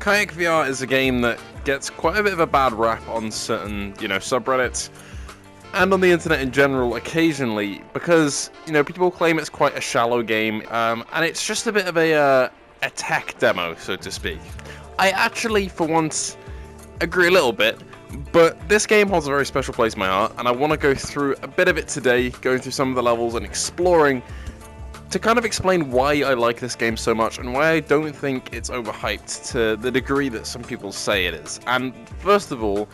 Kayak VR is a game that gets quite a bit of a bad rap on certain, subreddits and on the internet in general occasionally because, people claim it's quite a shallow game, and it's just a bit of a tech demo, so to speak. I actually, for once, agree a little bit, but this game holds a very special place in my heart, and I want to go through a bit of it today, going through some of the levels and exploring to kind of explain why I like this game so much and why I don't think it's overhyped to the degree that some people say it is. And first of all,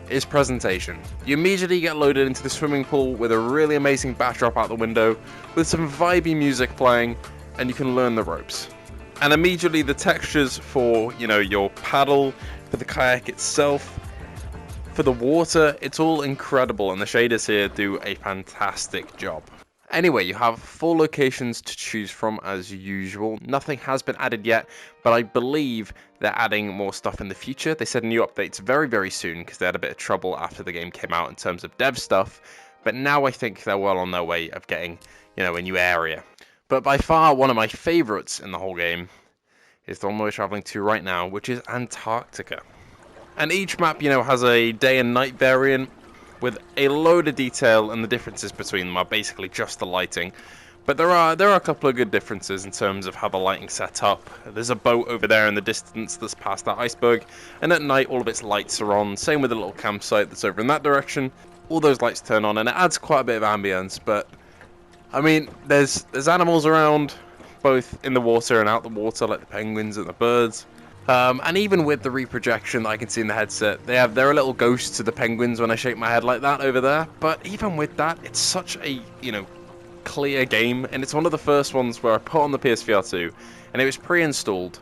is presentation. You immediately get loaded into the swimming pool with a really amazing backdrop out the window, with some vibey music playing, and you can learn the ropes. And immediately the textures for, your paddle, for the kayak itself, for the water, it's all incredible, and the shaders here do a fantastic job. Anyway, you have 4 locations to choose from as usual. Nothing has been added yet, but I believe they're adding more stuff in the future. They said new updates very, very soon because they had a bit of trouble after the game came out in terms of dev stuff. But now I think they're well on their way of getting, a new area. But by far one of my favorites in the whole game is the one we're traveling to right now, which is Antarctica. And each map, has a day and night variant with a load of detail, and the differences between them are basically just the lighting. But there are a couple of good differences in terms of how the lighting's set up. There's a boat over there in the distance that's past that iceberg, and at night all of its lights are on. Same with the little campsite that's over in that direction. All those lights turn on, and it adds quite a bit of ambience. But I mean, there's animals around, both in the water and out the water, like the penguins and the birds. And even with the reprojection that I can see in the headset, there are little ghosts of the penguins when I shake my head like that over there. But even with that, it's such a, clear game. And it's one of the first ones where I put on the PSVR2, and it was pre-installed.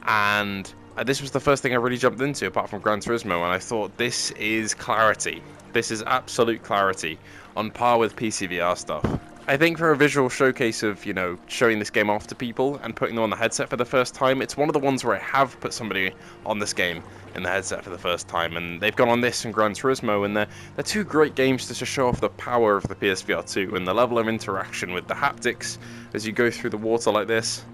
And this was the first thing I really jumped into, apart from Gran Turismo. And I thought, this is clarity. This is absolute clarity, on par with PCVR stuff. I think for a visual showcase of, showing this game off to people and putting them on the headset for the first time, it's one of the ones where I have put somebody on this game in the headset for the first time, and they've gone on this and Gran Turismo, and they're 2 great games to show off the power of the PSVR2 and the level of interaction with the haptics as you go through the water like this,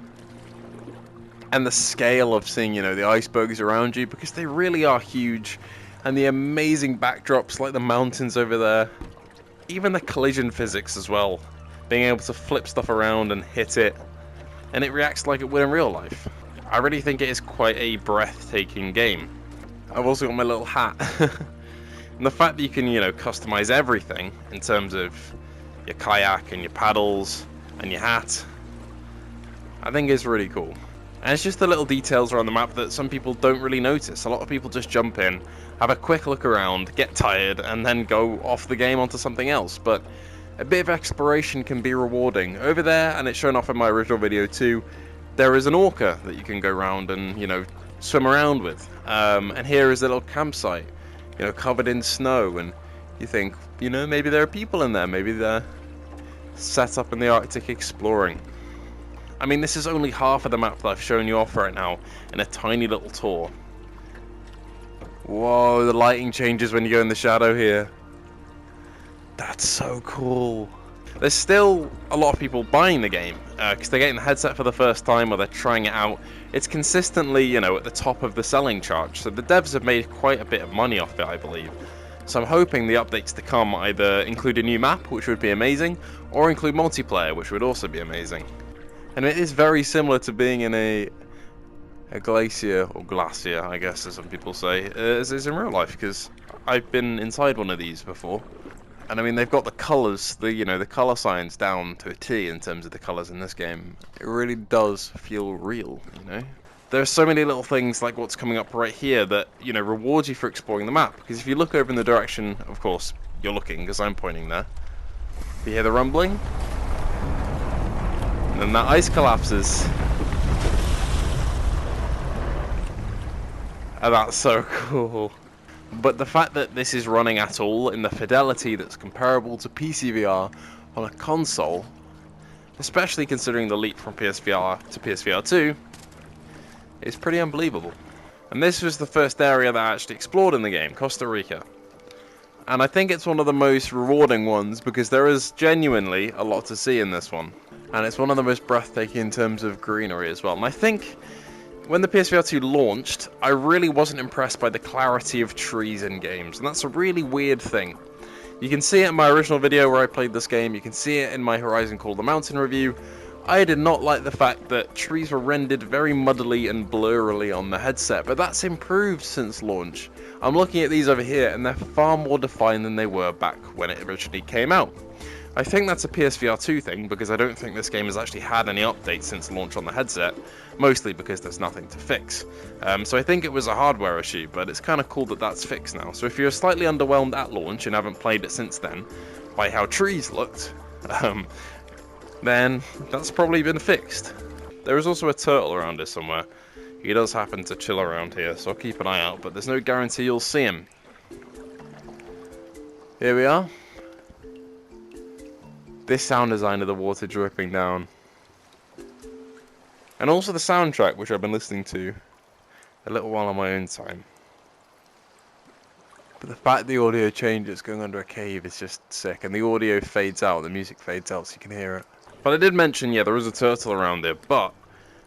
and the scale of seeing, the icebergs around you, because they really are huge, and the amazing backdrops like the mountains over there, even the collision physics as well. Being able to flip stuff around and hit it, and it reacts like it would in real life. I really think it is quite a breathtaking game. I've also got my little hat. And the fact that you can, customize everything in terms of your kayak and your paddles and your hat, I think is really cool. And it's just the little details around the map that some people don't really notice. A lot of people just jump in, have a quick look around, get tired, and then go off the game onto something else. But a bit of exploration can be rewarding. Over there, and it's shown off in my original video too, there is an orca that you can go around and, swim around with. And here is a little campsite, covered in snow, and you think, maybe there are people in there, maybe they're set up in the Arctic exploring. I mean, this is only half of the map that I've shown you off right now in a tiny little tour. Whoa, the lighting changes when you go in the shadow here. That's so cool. There's still a lot of people buying the game because they're getting the headset for the first time or they're trying it out. It's consistently, at the top of the selling chart. So the devs have made quite a bit of money off it, I believe. So I'm hoping the updates to come either include a new map, which would be amazing, or include multiplayer, which would also be amazing. And it is very similar to being in a glacier, or glacier, I guess, as some people say, as is in real life, because I've been inside one of these before. And I mean, they've got the colours, the colour science down to a T in terms of the colours in this game. It really does feel real, There are so many little things like what's coming up right here that, rewards you for exploring the map. Because if you look over in the direction, of course, you're looking, because I'm pointing there. You hear the rumbling? And then that ice collapses. And that's so cool. But the fact that this is running at all in the fidelity that's comparable to PCVR on a console, especially considering the leap from PSVR to PSVR2, is pretty unbelievable. And this was the first area that I actually explored in the game, Costa Rica. And I think it's one of the most rewarding ones because there is genuinely a lot to see in this one. And it's one of the most breathtaking in terms of greenery as well. And I think when the PSVR2 launched, I really wasn't impressed by the clarity of trees in games, and that's a really weird thing. You can see it in my original video where I played this game, you can see it in my Horizon Call of the Mountain review. I did not like the fact that trees were rendered very muddily and blurrily on the headset, but that's improved since launch. I'm looking at these over here and they're far more defined than they were back when it originally came out. I think that's a PSVR2 thing, because I don't think this game has actually had any updates since launch on the headset, mostly because there's nothing to fix. So I think it was a hardware issue, but it's kind of cool that that's fixed now. So if you're slightly underwhelmed at launch and haven't played it since then, by how trees looked, then that's probably been fixed. There is also a turtle around here somewhere. He does happen to chill around here, so I'll keep an eye out, but there's no guarantee you'll see him. Here we are. This sound design of the water dripping down. And also the soundtrack, which I've been listening to a little while on my own time. But the fact the audio changes going under a cave is just sick, and the audio fades out, the music fades out so you can hear it. But I did mention, yeah, there is a turtle around there, but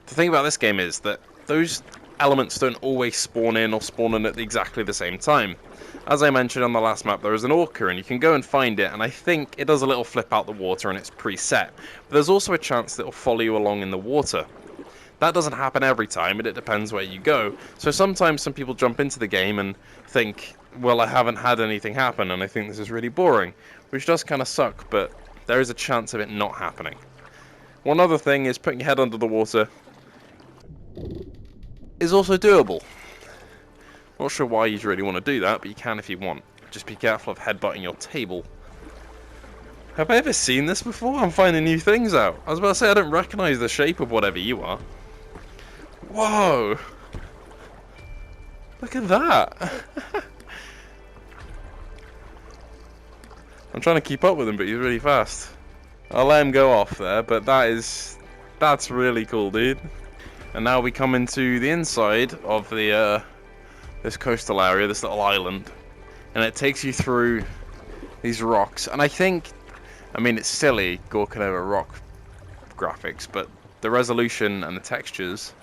the thing about this game is that those elements don't always spawn in or spawn in at exactly the same time. As I mentioned on the last map, there is an orca, and you can go and find it, and I think it does a little flip out the water and it's preset. But there's also a chance that it'll follow you along in the water. That doesn't happen every time, and it depends where you go. So sometimes some people jump into the game and think, well, I haven't had anything happen, and I think this is really boring, which does kind of suck, but there is a chance of it not happening. One other thing is putting your head under the water is also doable. Not sure why you'd really want to do that, but you can if you want. Just be careful of headbutting your table. Have I ever seen this before? I'm finding new things out. I was about to say I don't recognise the shape of whatever you are. Whoa! Look at that! I'm trying to keep up with him, but he's really fast. I'll let him go off there, but that's really cool, dude. And now we come into the inside of the this coastal area, this little island, and it takes you through these rocks. And I mean, it's silly gawking over rock graphics, but the resolution and the textures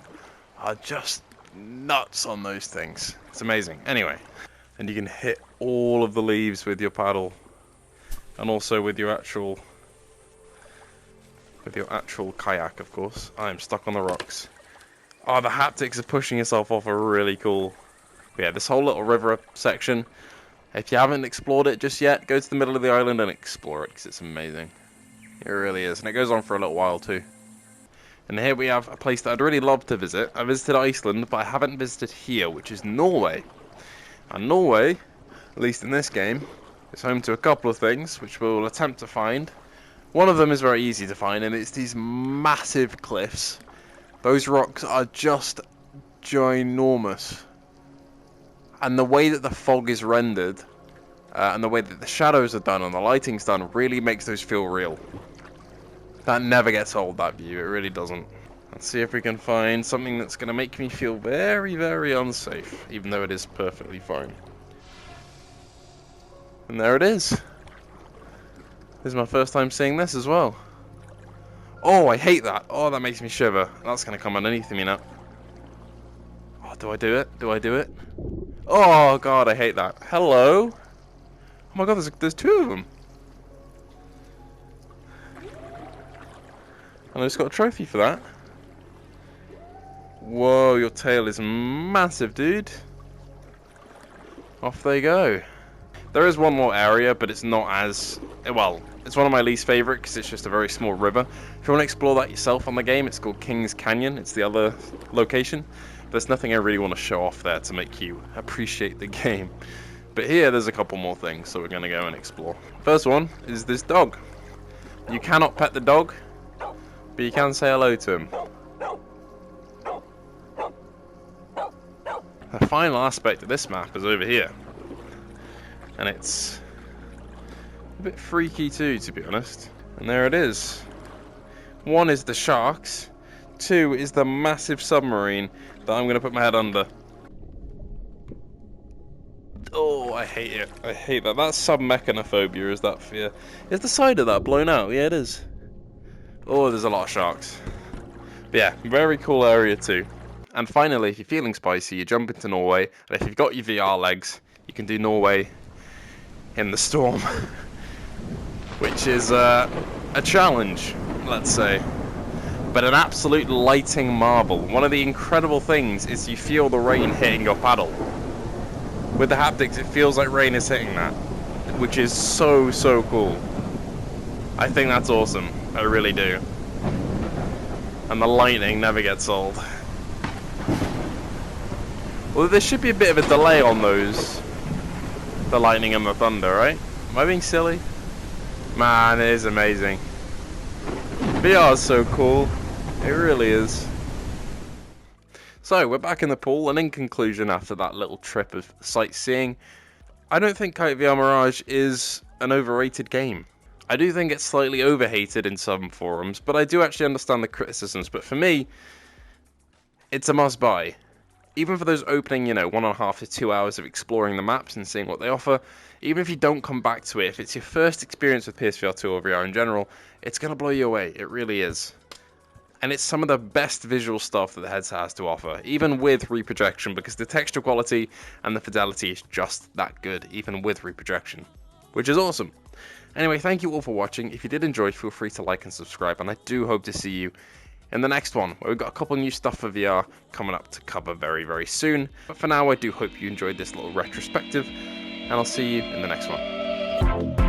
are just nuts on those things. It's amazing. Anyway, and you can hit all of the leaves with your paddle, and also with your actual kayak, of course. I am stuck on the rocks. Oh, the haptics of pushing yourself off are really cool. But yeah, this whole little river section, if you haven't explored it just yet, go to the middle of the island and explore it, because it's amazing. It really is, and it goes on for a little while too. And here we have a place that I'd really love to visit. I visited Iceland, but I haven't visited here, which is Norway. And Norway, at least in this game, is home to a couple of things, which we'll attempt to find. One of them is very easy to find, and it's these massive cliffs. Those rocks are just ginormous. And the way that the fog is rendered, and the way that the shadows are done and the lighting's done, really makes those feel real. That never gets old, that view, it really doesn't. Let's see if we can find something that's going to make me feel very, very unsafe, even though it is perfectly fine. And there it is. This is my first time seeing this as well. Oh, I hate that. Oh, that makes me shiver. That's going to come underneath me now. Oh, do I do it? Do I do it? Oh, God, I hate that. Hello? Oh my God, there's two of them. And I just got a trophy for that. Whoa, your tail is massive, dude. Off they go. There is one more area, but it's not as... well, it's one of my least favourite because it's just a very small river. If you want to explore that yourself on the game, it's called King's Canyon. It's the other location. There's nothing I really want to show off there to make you appreciate the game. But here, there's a couple more things, so we're going to go and explore. First one is this dog. You cannot pet the dog, but you can say hello to him. The final aspect of this map is over here. And it's a bit freaky too, to be honest. And there it is. One is the sharks. Two is the massive submarine that I'm going to put my head under. Oh, I hate it. I hate that. That's submechanophobia, is that fear. Is the side of that blown out? Yeah, it is. Oh, there's a lot of sharks. But yeah, very cool area too. And finally, if you're feeling spicy, you jump into Norway, and if you've got your VR legs, you can do Norway in the storm, which is a challenge, let's say, but an absolute lighting marvel. One of the incredible things is you feel the rain hitting your paddle. With the haptics, it feels like rain is hitting that, which is so cool. I think that's awesome, I really do. And the lightning never gets old. Well, there should be a bit of a delay on those, the lightning and the thunder, right? Am I being silly? Man, it is amazing. VR is so cool. It really is. So, we're back in the pool, and in conclusion, after that little trip of sightseeing, I don't think Kayak VR Mirage is an overrated game. I do think it's slightly overhated in some forums, but I do actually understand the criticisms. But for me, it's a must-buy. Even for those opening, 1.5 to 2 hours of exploring the maps and seeing what they offer, even if you don't come back to it, if it's your first experience with PSVR2 or VR in general, it's going to blow you away. It really is. And it's some of the best visual stuff that the headset has to offer, even with reprojection, because the texture quality and the fidelity is just that good, even with reprojection, which is awesome. Anyway, thank you all for watching. If you did enjoy, feel free to like and subscribe, and I do hope to see you in the next one, where we've got a couple new stuff for VR coming up to cover very soon. But for now, I do hope you enjoyed this little retrospective, and I'll see you in the next one.